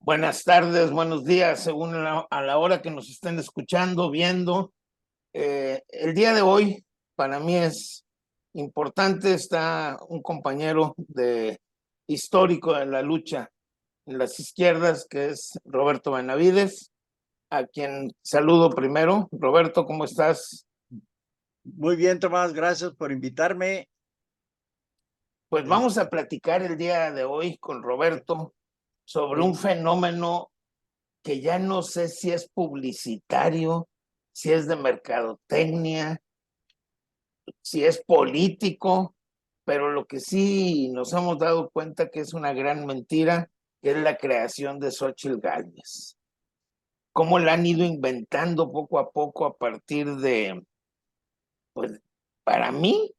Buenas tardes, buenos días, según a la hora que nos estén escuchando, viendo. El día de hoy para mí es importante, está un compañero histórico de la lucha en las izquierdas, que es Roberto Benavides, a quien saludo primero. Roberto, ¿cómo estás? Muy bien, Tomás, gracias por invitarme. Pues Es- vamos a platicar el día de hoy con Roberto sobre un sí, fenómeno que ya no sé si es publicitario, si es de mercadotecnia, si es político, pero lo que sí nos hemos dado cuenta que es una gran mentira, que es la creación de Xóchitl Gálvez. Cómo la han ido inventando poco a poco a partir de, pues, para mí,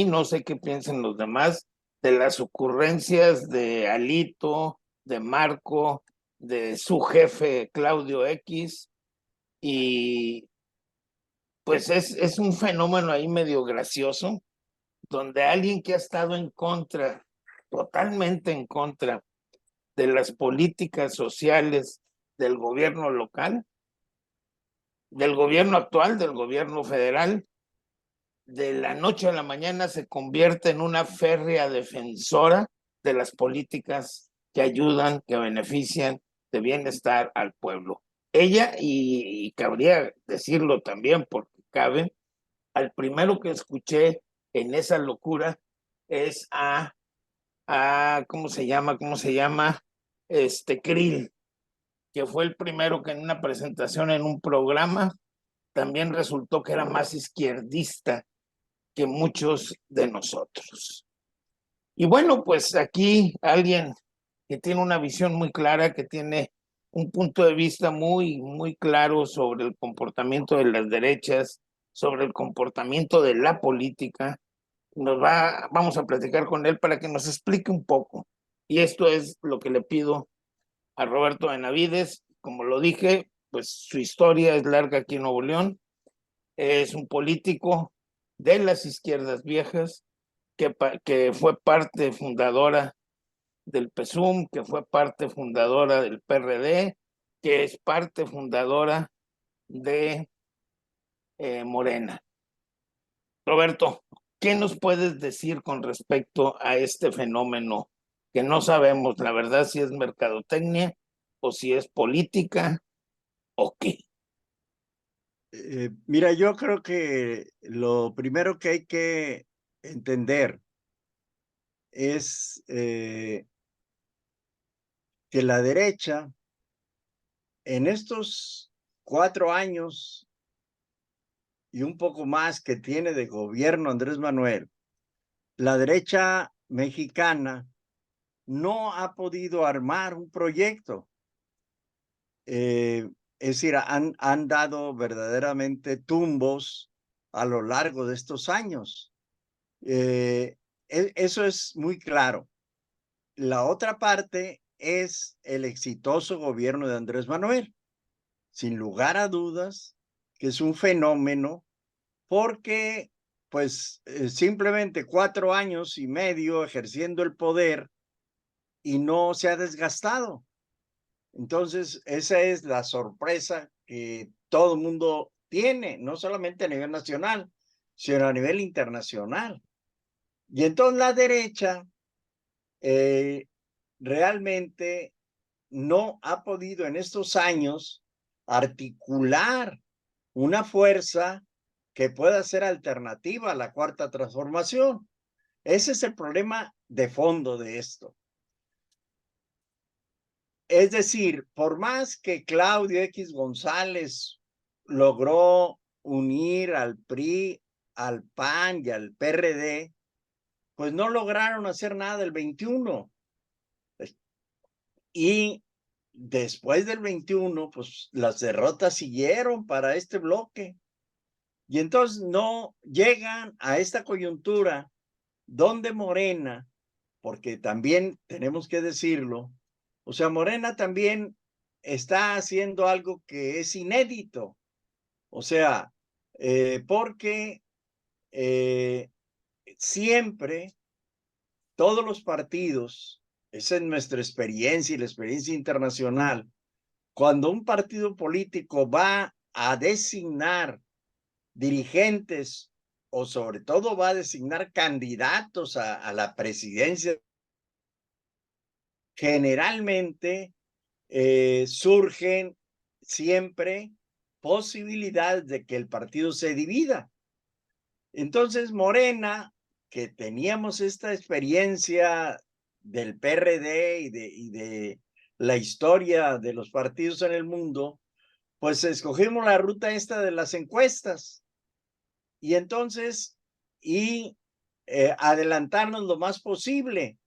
no sé qué piensen los demás, de las ocurrencias de Alito, de Marco, de su jefe Claudio X, y pues es un fenómeno ahí medio gracioso, donde alguien que ha estado en contra, totalmente en contra de las políticas sociales del gobierno local, del gobierno actual, del gobierno federal, de la noche a la mañana se convierte en una férrea defensora de las políticas que ayudan, que benefician de bienestar al pueblo. Ella, y cabría decirlo también porque cabe, al primero que escuché en esa locura es ¿cómo se llama? Krill, que fue el primero que en una presentación en un programa también resultó que era más izquierdista que muchos de nosotros. Y bueno, pues aquí alguien que tiene una visión muy clara, que tiene un punto de vista muy claro sobre el comportamiento de las derechas, sobre el comportamiento de la política. Vamos a platicar con él para que nos explique un poco. Y esto es lo que le pido a Roberto Benavides. Como lo dije, pues su historia es larga aquí en Nuevo León. Es un político de las izquierdas viejas que fue parte fundadora del PSUM, que fue parte fundadora del PRD, que es parte fundadora de Morena. Roberto, ¿qué nos puedes decir con respecto a este fenómeno que no sabemos, la verdad, si es mercadotecnia o si es política o qué? Mira, yo creo que lo primero que hay que entender es que la derecha en estos 4 años y un poco más que tiene de gobierno Andrés Manuel, la derecha mexicana no ha podido armar un proyecto. Es decir, han dado verdaderamente tumbos a lo largo de estos años. Eso es muy claro. La otra parte es el exitoso gobierno de Andrés Manuel, sin lugar a dudas, que es un fenómeno porque, pues, simplemente 4 años y medio ejerciendo el poder y no se ha desgastado. Entonces, esa es la sorpresa que todo el mundo tiene, no solamente a nivel nacional, sino a nivel internacional. Y entonces la derecha eh, realmente no ha podido en estos años articular una fuerza que pueda ser alternativa a la cuarta transformación. Ese es el problema de fondo de esto. Es decir, por más que Claudio X González logró unir al PRI, al PAN y al PRD, pues no lograron hacer nada el 21. Y después del 21, pues las derrotas siguieron para este bloque. Y entonces no llegan a esta coyuntura donde Morena, porque también tenemos que decirlo, o sea, Morena también está haciendo algo que es inédito. O sea, porque siempre todos los partidos esa es nuestra experiencia y la experiencia internacional, cuando un partido político va a designar dirigentes o sobre todo va a designar candidatos a la presidencia, generalmente surgen siempre posibilidades de que el partido se divida. Entonces, Morena, que teníamos esta experiencia del PRD y de la historia de los partidos en el mundo, pues escogimos la ruta esta de las encuestas. Y entonces, adelantarnos lo más posible.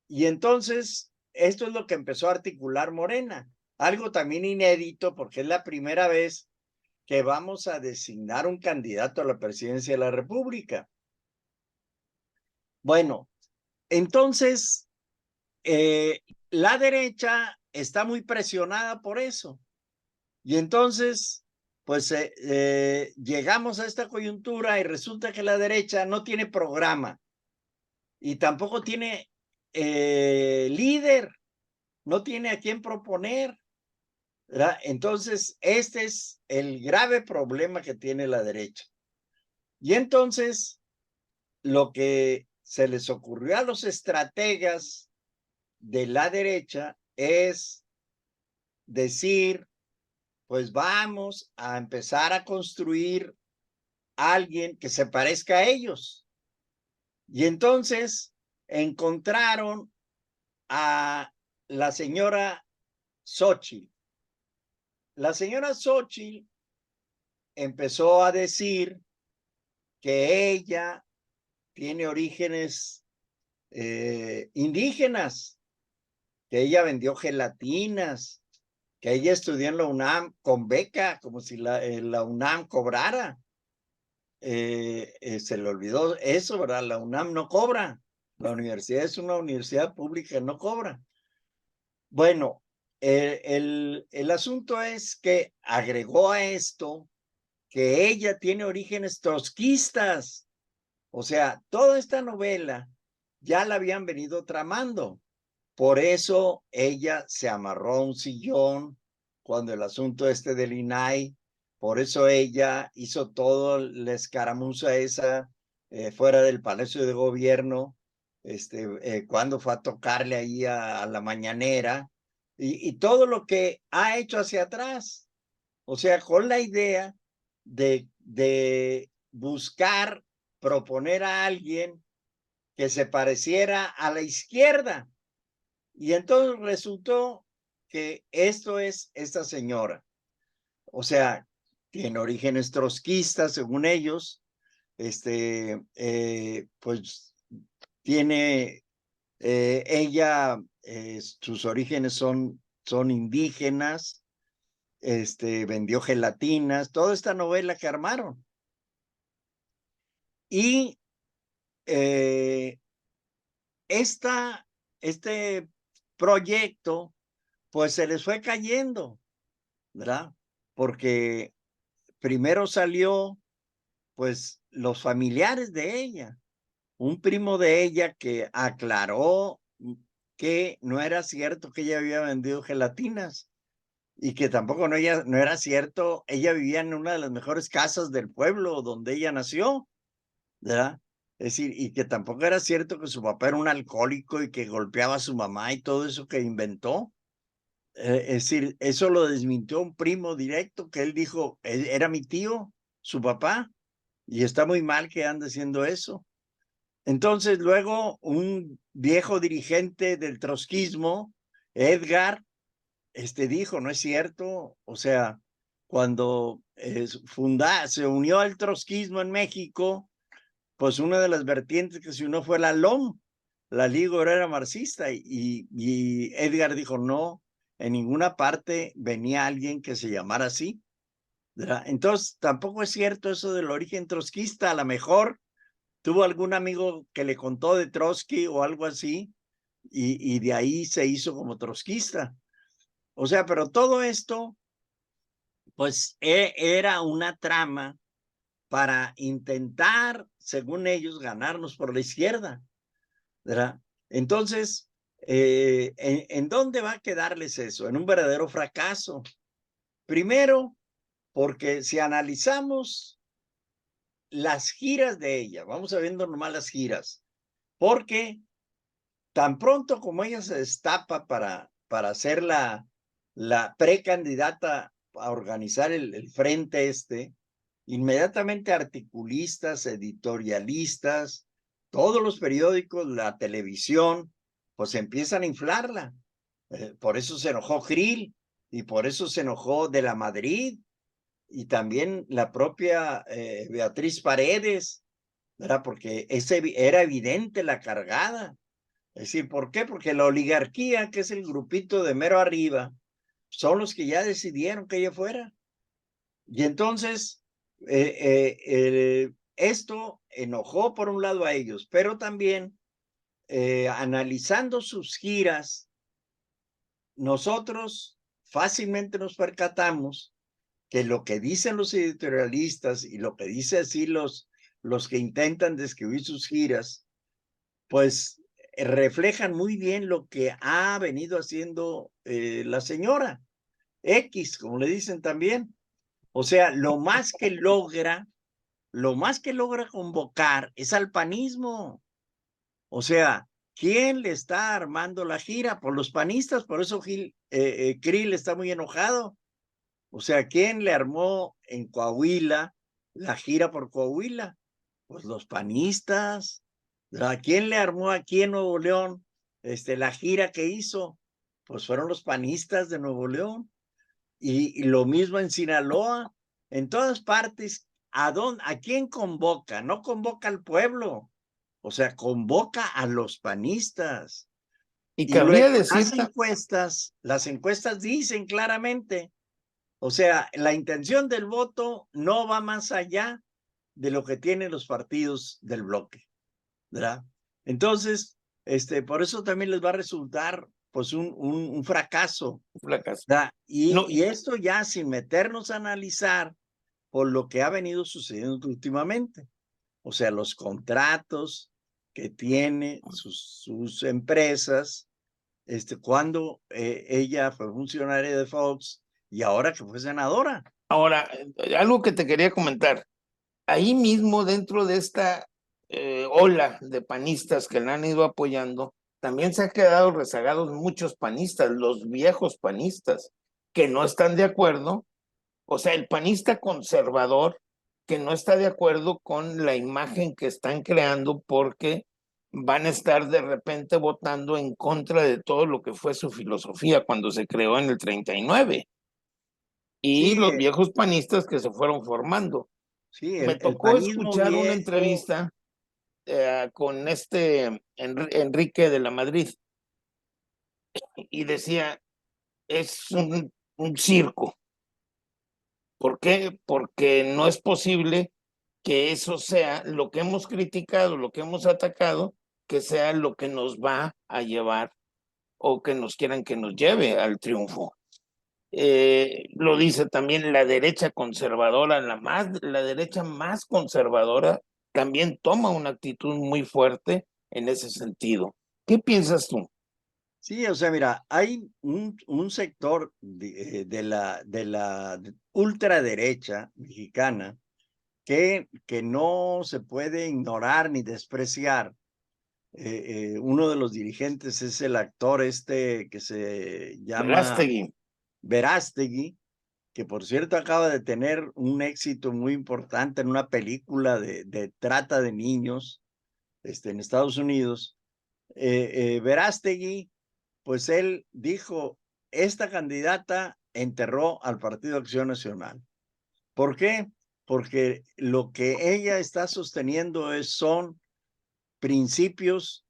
Y entonces, esto es lo que empezó a articular Morena. Algo también inédito, porque es la primera vez que vamos a designar un candidato a la presidencia de la República. Bueno, entonces, la derecha está muy presionada por eso. Y entonces, pues llegamos a esta coyuntura y resulta que la derecha no tiene programa y tampoco tiene líder, no tiene a quién proponer, ¿verdad? Entonces, este es el grave problema que tiene la derecha. Y entonces, lo que se les ocurrió a los estrategas de la derecha es decir, pues vamos a empezar a construir a alguien que se parezca a ellos. Y entonces encontraron a la señora Xochitl. La señora Xochitl empezó a decir que ella tiene orígenes indígenas, que ella vendió gelatinas, que ella estudió en la UNAM con beca, como si la UNAM cobrara. Se le olvidó eso, ¿verdad? La UNAM no cobra. La universidad es una universidad pública, no cobra. Bueno, el asunto es que agregó a esto que ella tiene orígenes trotskistas. O sea, toda esta novela ya la habían venido tramando. Por eso ella se amarró a un sillón cuando el asunto este del INAI, por eso ella hizo todo la escaramuza esa fuera del Palacio de Gobierno, cuando fue a tocarle ahí a la mañanera, y todo lo que ha hecho hacia atrás. O sea, con la idea de buscar, proponer a alguien que se pareciera a la izquierda. Y entonces resultó que esto es esta señora. O sea, tiene orígenes trotskistas, según ellos. Pues tiene, ella, sus orígenes son indígenas, vendió gelatinas, toda esta novela que armaron. Y este proyecto, pues se les fue cayendo, ¿verdad? Porque primero salió, pues, los familiares de ella, un primo de ella que aclaró que no era cierto que ella había vendido gelatinas y que tampoco no era cierto, ella vivía en una de las mejores casas del pueblo donde ella nació, ¿verdad? Es decir, y que tampoco era cierto que su papá era un alcohólico y que golpeaba a su mamá y todo eso que inventó. Es decir, eso lo desmintió un primo directo que él dijo, era mi tío, su papá, y está muy mal que ande haciendo eso. Entonces luego un viejo dirigente del trotskismo, Edgar, dijo, no es cierto, o sea, cuando se unió al trotskismo en México, pues una de las vertientes que se unió fue la LOM, la Liga Obrera Marxista, y Edgar dijo, no, en ninguna parte venía alguien que se llamara así, ¿verdad? Entonces, tampoco es cierto eso del origen trotskista, a lo mejor tuvo algún amigo que le contó de Trotsky o algo así, y de ahí se hizo como trotskista. O sea, pero todo esto, pues era una trama para intentar, según ellos, ganarnos por la izquierda, ¿verdad? Entonces, ¿en dónde va a quedarles eso? En un verdadero fracaso. Primero, porque si analizamos las giras de ella, vamos a viendo nomás las giras, porque tan pronto como ella se destapa para ser la precandidata a organizar el frente inmediatamente articulistas, editorialistas, todos los periódicos, la televisión, pues empiezan a inflarla. Por eso se enojó Krill y por eso se enojó De la Madrid y también la propia Beatriz Paredes, ¿verdad? Porque era evidente la cargada. Es decir, ¿por qué? Porque la oligarquía, que es el grupito de mero arriba, son los que ya decidieron que ella fuera. Y entonces, esto enojó por un lado a ellos, pero también analizando sus giras, nosotros fácilmente nos percatamos que lo que dicen los editorialistas y lo que dicen así los que intentan describir sus giras, pues reflejan muy bien lo que ha venido haciendo la señora X, como le dicen también. O sea, lo más que logra convocar es al panismo. O sea, ¿quién le está armando la gira? Por los panistas, por eso Krill está muy enojado. O sea, ¿quién le armó en Coahuila la gira por Coahuila? Pues los panistas. ¿A quién le armó aquí en Nuevo León la gira que hizo? Pues fueron los panistas de Nuevo León. Y lo mismo en Sinaloa, en todas partes. ¿A quién convoca? No convoca al pueblo, o sea, convoca a los panistas. Y Y luego cabría decir, las encuestas dicen claramente, o sea, la intención del voto no va más allá de lo que tienen los partidos del bloque, ¿verdad? Entonces, por eso también les va a resultar pues un fracaso, fracaso. ¿verdad? No, Y esto ya sin meternos a analizar por lo que ha venido sucediendo últimamente. O sea, los contratos que tiene sus empresas, cuando ella fue funcionaria de Fox y ahora que fue senadora. ahora, algo que te quería comentar. Ahí mismo, dentro de esta ola de panistas que la han ido apoyando, también se han quedado rezagados muchos panistas, los viejos panistas, que no están de acuerdo. O sea, el panista conservador que no está de acuerdo con la imagen que están creando porque van a estar de repente votando en contra de todo lo que fue su filosofía cuando se creó en el 39 y Sí, los viejos panistas que se fueron formando. sí, Me el tocó panismo escuchar una viejo, entrevista con Enrique de la Madrid y decía, es un circo. ¿Por qué? Porque no es posible que eso sea lo que hemos criticado, lo que hemos atacado, que sea lo que nos va a llevar o que nos quieran que nos lleve al triunfo. Lo dice también la derecha conservadora, la derecha más conservadora, también toma una actitud muy fuerte en ese sentido. ¿Qué piensas tú? sí, o sea, mira, hay un sector de la ultraderecha mexicana que no se puede ignorar ni despreciar. Uno de los dirigentes es el actor que se llama Verástegui, Verástegui, que por cierto acaba de tener un éxito muy importante en una película de trata de niños en Estados Unidos. Verástegui, pues él dijo, esta candidata enterró al Partido Acción Nacional. ¿Por qué? Porque lo que ella está sosteniendo son principios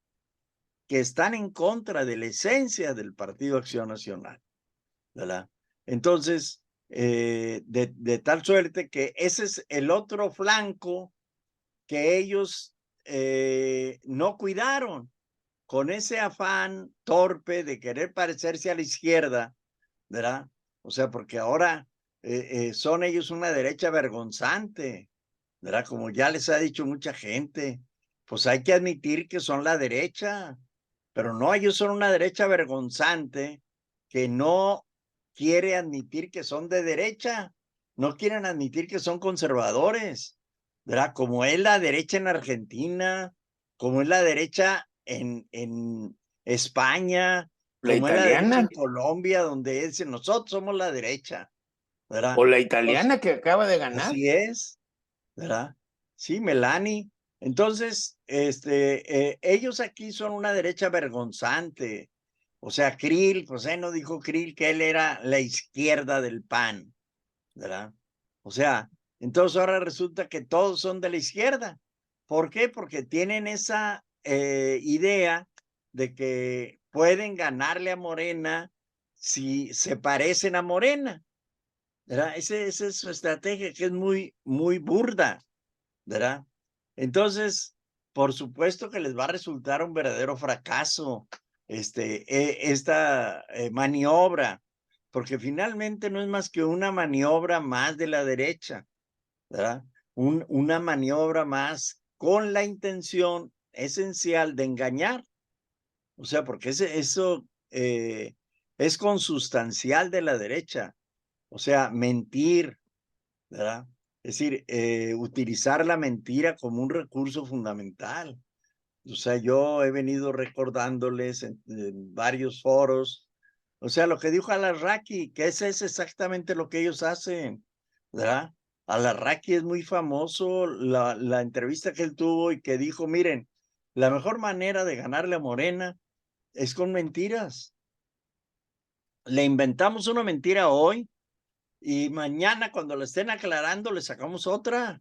que están en contra de la esencia del Partido Acción Nacional, ¿verdad? Entonces, de tal suerte que ese es el otro flanco que ellos no cuidaron con ese afán torpe de querer parecerse a la izquierda, ¿verdad? O sea, porque ahora son ellos una derecha vergonzante, ¿verdad? Como ya les ha dicho mucha gente, pues hay que admitir que son la derecha, Pero no, ellos son una derecha vergonzante que no quiere admitir que son de derecha, no quieren admitir que son conservadores, ¿verdad? Como es la derecha en Argentina, como es la derecha en España, La como es la derecha en italiana, Colombia, donde dicen nosotros somos la derecha, ¿verdad? o la Pues, italiana que acaba de ganar. así es, ¿verdad? Sí, Melanie. Entonces, ellos aquí son una derecha vergonzante. O sea, Krill, José no dijo Krill que él era la izquierda del PAN, ¿verdad? O sea, entonces ahora resulta que todos son de la izquierda. ¿Por qué? Porque tienen esa idea de que pueden ganarle a Morena si se parecen a Morena, ¿verdad? Esa es su estrategia que es muy, muy burda, ¿verdad? Entonces, por supuesto que les va a resultar un verdadero fracaso esta maniobra, porque finalmente no es más que una maniobra más de la derecha, ¿verdad? Una maniobra más con la intención esencial de engañar, o sea, porque eso es consustancial de la derecha, o sea, mentir, ¿verdad? Es decir, utilizar la mentira como un recurso fundamental. O sea, yo he venido recordándoles en varios foros, o sea, lo que dijo Alarraqui, que ese es exactamente lo que ellos hacen, ¿verdad? Alarraqui es muy famoso, la entrevista que él tuvo y que dijo, miren, la mejor manera de ganarle a Morena es con mentiras. Le inventamos una mentira hoy y mañana cuando la estén aclarando le sacamos otra.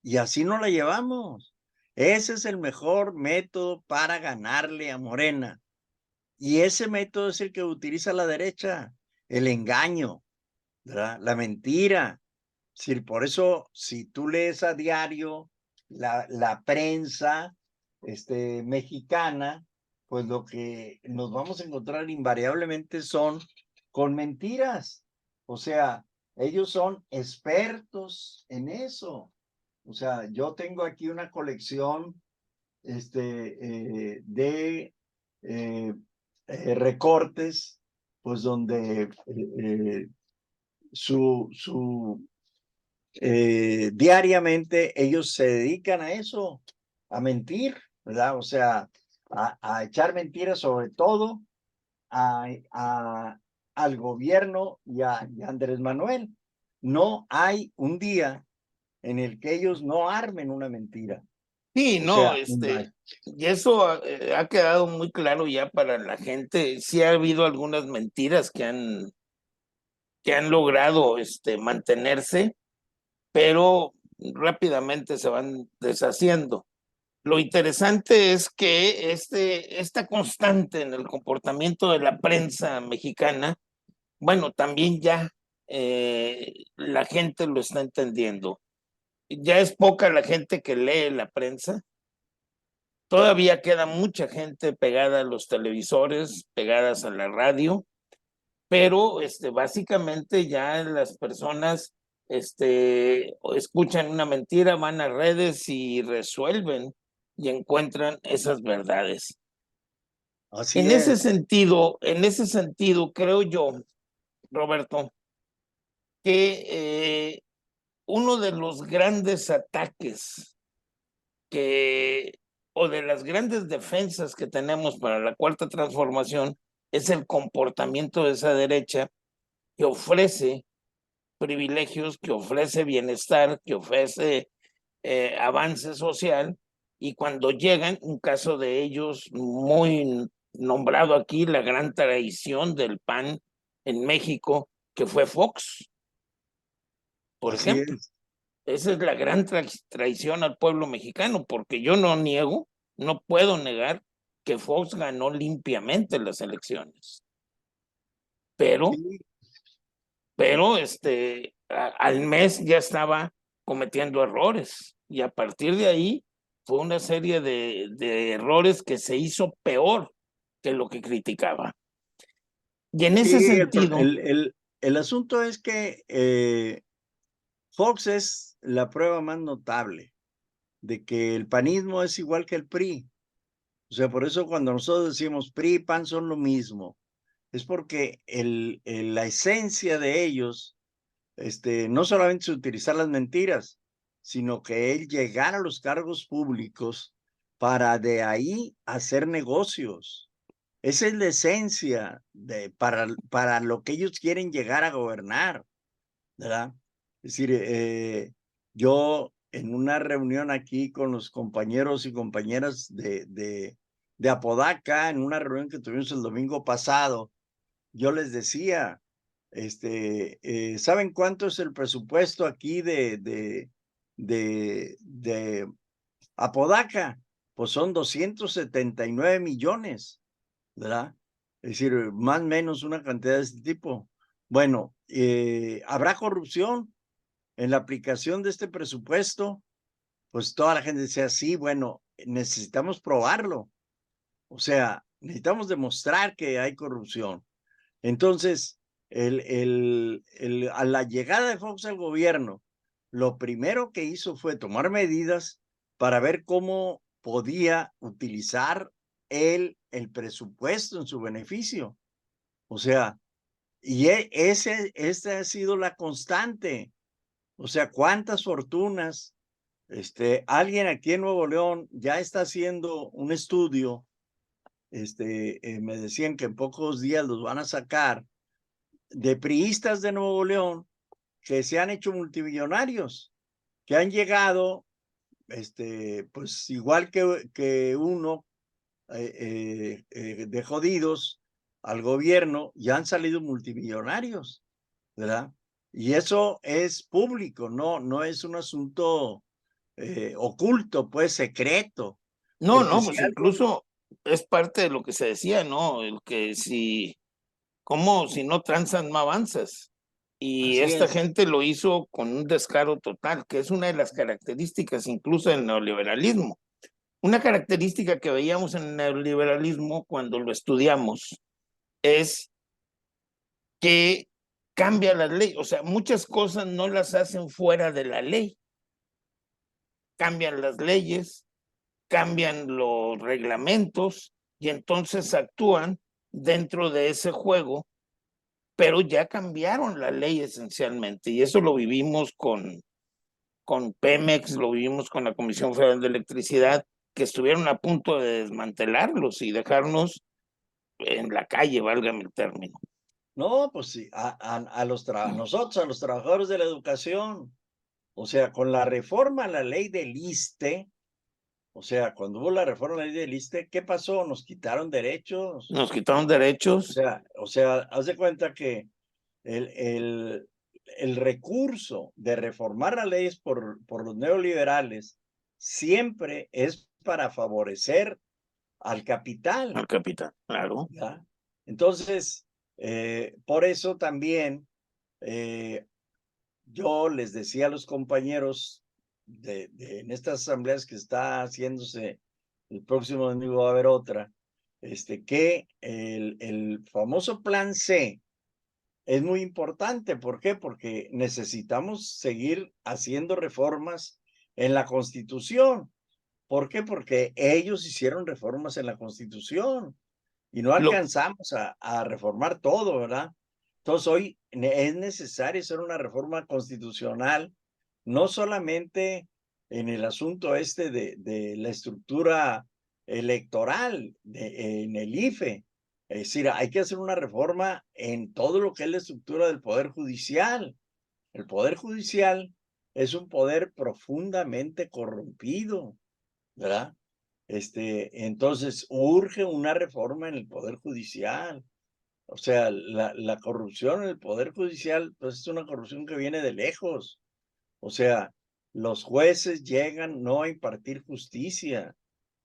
Y así no la llevamos. Ese es el mejor método para ganarle a Morena. Y ese método es el que utiliza la derecha, el engaño, ¿verdad? La mentira. Sí, por eso, si tú lees a diario la prensa mexicana, pues lo que nos vamos a encontrar invariablemente son con mentiras. O sea, ellos son expertos en eso. O sea, yo tengo aquí una colección de eh, recortes, pues donde su diariamente ellos se dedican a eso, a mentir, ¿verdad? O sea, a echar mentiras sobre todo a, al gobierno y a Andrés Manuel. No hay un día en el que ellos no armen una mentira. Sí, O no, sea, y eso ha quedado muy claro ya para la gente. Sí ha habido algunas mentiras que han logrado mantenerse, pero rápidamente se van deshaciendo. Lo interesante es que esta constante en el comportamiento de la prensa mexicana, bueno, también ya la gente lo está entendiendo. Ya es poca la gente que lee la prensa. Todavía queda mucha gente pegada a los televisores, pegadas a la radio, pero básicamente ya las personas escuchan una mentira, van a redes y resuelven y encuentran esas verdades. así es. En ese sentido, creo yo, Roberto, que uno de los grandes ataques que, o de las grandes defensas que tenemos para la cuarta transformación es el comportamiento de esa derecha que ofrece privilegios, que ofrece bienestar, que ofrece avance social, y cuando llegan, un caso de ellos muy nombrado aquí, la gran traición del PAN en México, que fue Fox, por Así ejemplo. es. Esa es la gran traición al pueblo mexicano, porque yo no niego, no puedo negar que Fox ganó limpiamente las elecciones, pero Sí, al mes ya estaba cometiendo errores y a partir de ahí fue una serie de errores que se hizo peor que lo que criticaba. Y en ese sí, sentido, el asunto es que Fox es la prueba más notable de que el panismo es igual que el PRI. O sea, por eso cuando nosotros decimos PRI y PAN son lo mismo, es porque la esencia de ellos, no solamente es utilizar las mentiras, sino que él llegar a los cargos públicos para de ahí hacer negocios. Esa es la esencia para lo que ellos quieren llegar a gobernar, ¿verdad? Es decir, yo en una reunión aquí con los compañeros y compañeras de Apodaca, en una reunión que tuvimos el domingo pasado, yo les decía, ¿saben cuánto es el presupuesto aquí de Apodaca? Pues son 279 millones, ¿verdad? Es decir, más o menos una cantidad de este tipo. Bueno, ¿habrá corrupción en la aplicación de este presupuesto? Pues toda la gente decía, sí, bueno, necesitamos probarlo. O sea, necesitamos demostrar que hay corrupción. Entonces, a la llegada de Fox al gobierno, lo primero que hizo fue tomar medidas para ver cómo podía utilizar el presupuesto en su beneficio. O sea, y esta ha sido la constante. O sea, cuántas fortunas, alguien aquí en Nuevo León ya está haciendo un estudio, me decían que en pocos días los van a sacar, de priistas de Nuevo León que se han hecho multimillonarios, que han llegado, pues igual que uno, de jodidos al gobierno, y han salido multimillonarios, ¿verdad? Y eso es público, no es un asunto oculto, pues secreto. No, El que no, si pues algo, incluso es parte de lo que se decía, ¿no? El que si, ¿cómo si no tranzas no avanzas? Y así esta es, gente lo hizo con un descaro total, que es una de las características incluso del neoliberalismo. Una característica que veíamos en el neoliberalismo cuando lo estudiamos es que cambia la ley, o sea, muchas cosas no las hacen fuera de la ley, cambian las leyes, cambian los reglamentos y entonces actúan dentro de ese juego, pero ya cambiaron la ley esencialmente y eso lo vivimos con Pemex, lo vivimos con la Comisión Federal de Electricidad, que estuvieron a punto de desmantelarlos y dejarnos en la calle, válgame el término. no, pues sí, nosotros, a los trabajadores de la educación, o sea, con la reforma a la ley del ISSSTE, o sea, cuando hubo la reforma a la ley del ISSSTE, ¿qué pasó? Nos quitaron derechos. Nos quitaron derechos. Haz de cuenta que el, el, el recurso de reformar las leyes por los neoliberales siempre es para favorecer al capital, Al capitán, claro. ¿ya? Entonces, por eso también eh, yo les decía a los compañeros en estas asambleas que está haciéndose el próximo domingo, va a haber otra, que el famoso plan C es muy importante. ¿Por qué? Porque necesitamos seguir haciendo reformas en la Constitución. ¿Por qué? Porque ellos hicieron reformas en la Constitución y no Lo, alcanzamos a reformar todo, ¿verdad? Entonces hoy es necesario hacer una reforma constitucional, no solamente en el asunto de la estructura electoral, en el IFE. Es decir, hay que hacer una reforma en todo lo que es la estructura del Poder Judicial. El Poder Judicial es un poder profundamente corrompido, ¿verdad? Entonces urge una reforma en el Poder Judicial. O sea, la corrupción en el Poder Judicial, pues es una corrupción que viene de lejos. O sea, los jueces llegan no a impartir justicia,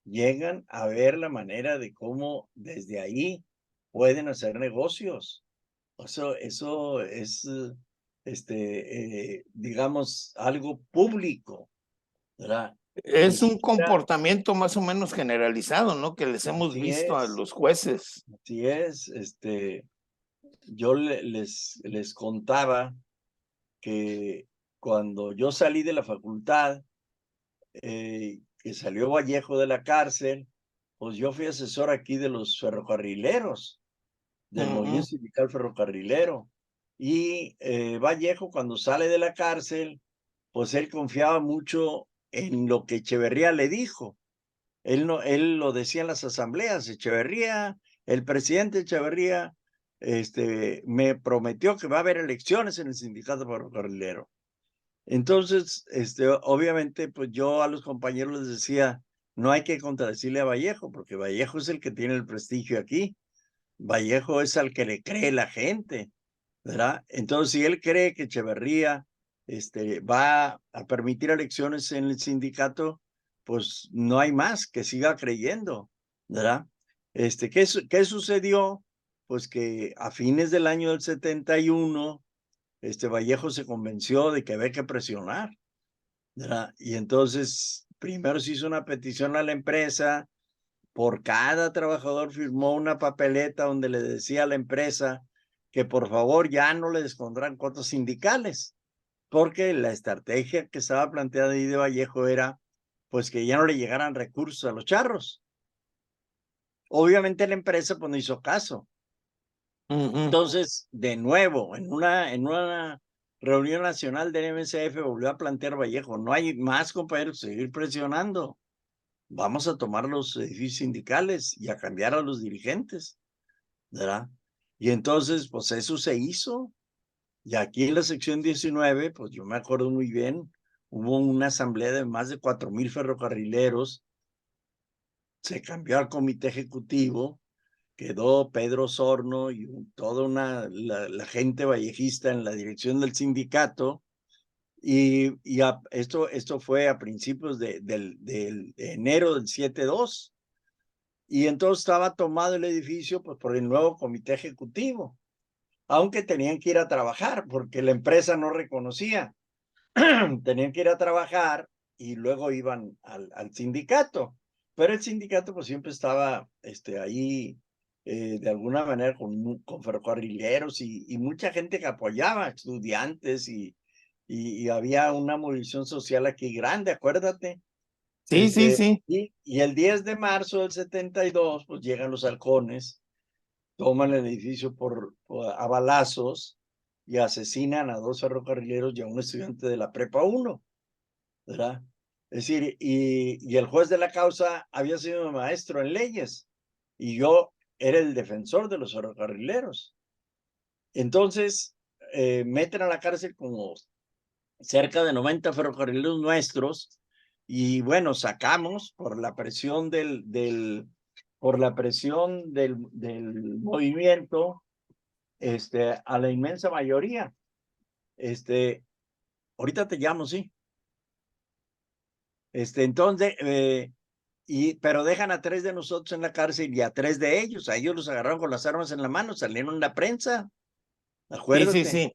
llegan a ver la manera de cómo desde ahí pueden hacer negocios. Eso es, digamos, algo público, ¿verdad? Ni es un siquiera, comportamiento más o menos generalizado, ¿no? Que les hemos así visto a es, los jueces. así es, yo les contaba que cuando yo salí de la facultad, que salió Vallejo de la cárcel, pues yo fui asesor aquí de los ferrocarrileros, del movimiento sindical ferrocarrilero. Y Vallejo, cuando sale de la cárcel, pues él confiaba mucho en lo que Echeverría le dijo. Él lo decía en las asambleas. Echeverría, el presidente Echeverría, me prometió que va a haber elecciones en el sindicato ferrocarrilero. Entonces, obviamente, pues yo a los compañeros les decía, no hay que contradecirle a Vallejo, porque Vallejo es el que tiene el prestigio aquí. Vallejo es al que le cree la gente, ¿verdad? Entonces, si él cree que Echeverría va a permitir elecciones en el sindicato, pues no hay más que siga creyendo, ¿verdad? ¿Qué sucedió? Pues que a fines del año del 71, Vallejo se convenció de que había que presionar, ¿verdad? Y entonces, primero se hizo una petición a la empresa. Por cada trabajador firmó una papeleta donde le decía a la empresa que por favor ya no le descontaran cuotas sindicales, porque la estrategia que estaba planteada ahí de Vallejo era pues que ya no le llegaran recursos a los charros. Obviamente la empresa pues no hizo caso. Entonces, de nuevo, en una reunión nacional del MCF volvió a plantear Vallejo, no hay más, compañeros, seguir presionando. Vamos a tomar los edificios sindicales y a cambiar a los dirigentes, ¿verdad? Y entonces, pues eso se hizo. Y aquí en la sección 19, pues yo me acuerdo muy bien, hubo una asamblea de más de 4,000 ferrocarrileros, se cambió al comité ejecutivo, quedó Pedro Sorno y toda la gente vallejista en la dirección del sindicato. Esto fue a principios de enero del 7-2. Y entonces estaba tomado el edificio pues, por el nuevo comité ejecutivo, aunque tenían que ir a trabajar porque la empresa no reconocía. Tenían que ir a trabajar y luego iban al sindicato. Pero el sindicato pues siempre estaba ahí de alguna manera con ferrocarrileros y mucha gente que apoyaba, estudiantes y había una movilización social aquí grande, acuérdate. Sí, sí, sí. Y el 10 de marzo del 72, pues llegan los halcones, toman el edificio a balazos y asesinan a 2 ferrocarrileros y a un estudiante de la Prepa 1, ¿verdad? Es decir, y el juez de la causa había sido maestro en leyes y yo era el defensor de los ferrocarrileros. Entonces, meten a la cárcel como cerca de 90 ferrocarrileros nuestros y bueno, sacamos por la presión del movimiento a la inmensa mayoría. Ahorita te llamo, sí. Entonces, pero dejan a 3 de nosotros en la cárcel y a 3 de ellos, a ellos los agarraron con las armas en la mano, salieron en la prensa, Sí, sí, acuérdate. sí.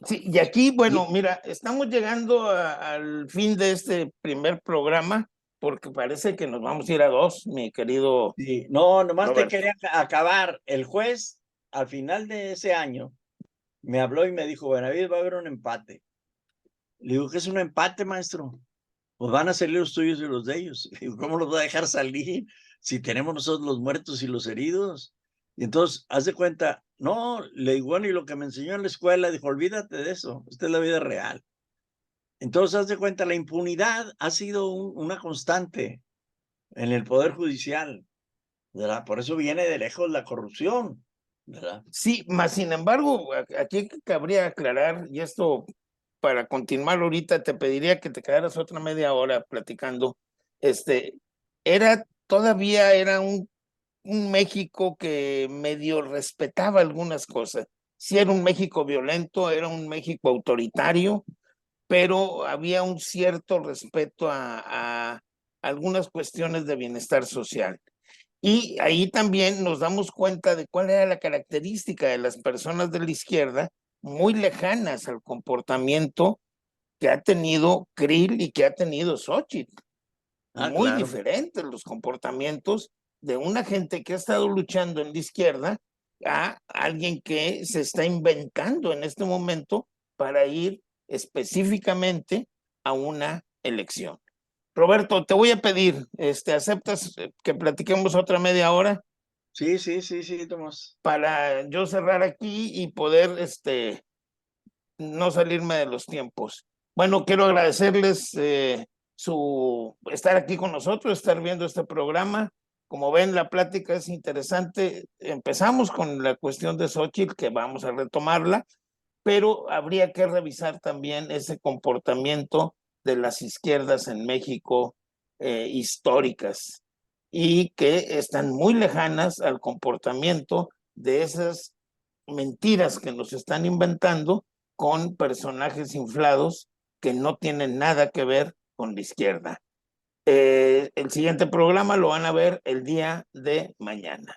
Sí, y aquí, bueno, Y, mira, estamos llegando al fin de este primer programa porque parece que nos vamos a ir a dos, mi querido y no, nomás te Roberto. quería acabar. El juez, al final de ese año, me habló y me dijo, Benavides, va a haber un empate. Le digo, ¿qué es un empate, maestro? Pues van a salir los tuyos y los de ellos. Le digo, ¿cómo los voy a dejar salir si tenemos nosotros los muertos y los heridos? Y entonces, haz de cuenta, no, le digo, bueno, y lo que me enseñó en la escuela, dijo, olvídate de eso, esta es la vida real. Entonces, haz de cuenta, la impunidad ha sido una constante en el Poder Judicial, ¿verdad? Por eso viene de lejos la corrupción, ¿verdad? Sí, más sin embargo, aquí cabría aclarar, y esto para continuar ahorita te pediría que te quedaras otra media hora platicando. Todavía era un México que medio respetaba algunas cosas. Sí era un México violento, era un México autoritario, pero había un cierto respeto a algunas cuestiones de bienestar social. Y ahí también nos damos cuenta de cuál era la característica de las personas de la izquierda, muy lejanas al comportamiento que ha tenido Krill y que ha tenido Xochitl. Ah, Muy claro. diferentes los comportamientos de una gente que ha estado luchando en la izquierda a alguien que se está inventando en este momento para ir específicamente a una elección. Roberto, te voy a pedir, ¿aceptas que platiquemos otra media hora Sí, sí, sí, sí, Tomás. para yo cerrar aquí y poder, no salirme de los tiempos? Bueno, quiero agradecerles su estar aquí con nosotros, estar viendo este programa. Como ven, la plática es interesante. Empezamos con la cuestión de Xochitl, que vamos a retomarla, pero habría que revisar también ese comportamiento de las izquierdas en México históricas y que están muy lejanas al comportamiento de esas mentiras que nos están inventando con personajes inflados que no tienen nada que ver con la izquierda. El siguiente programa lo van a ver el día de mañana.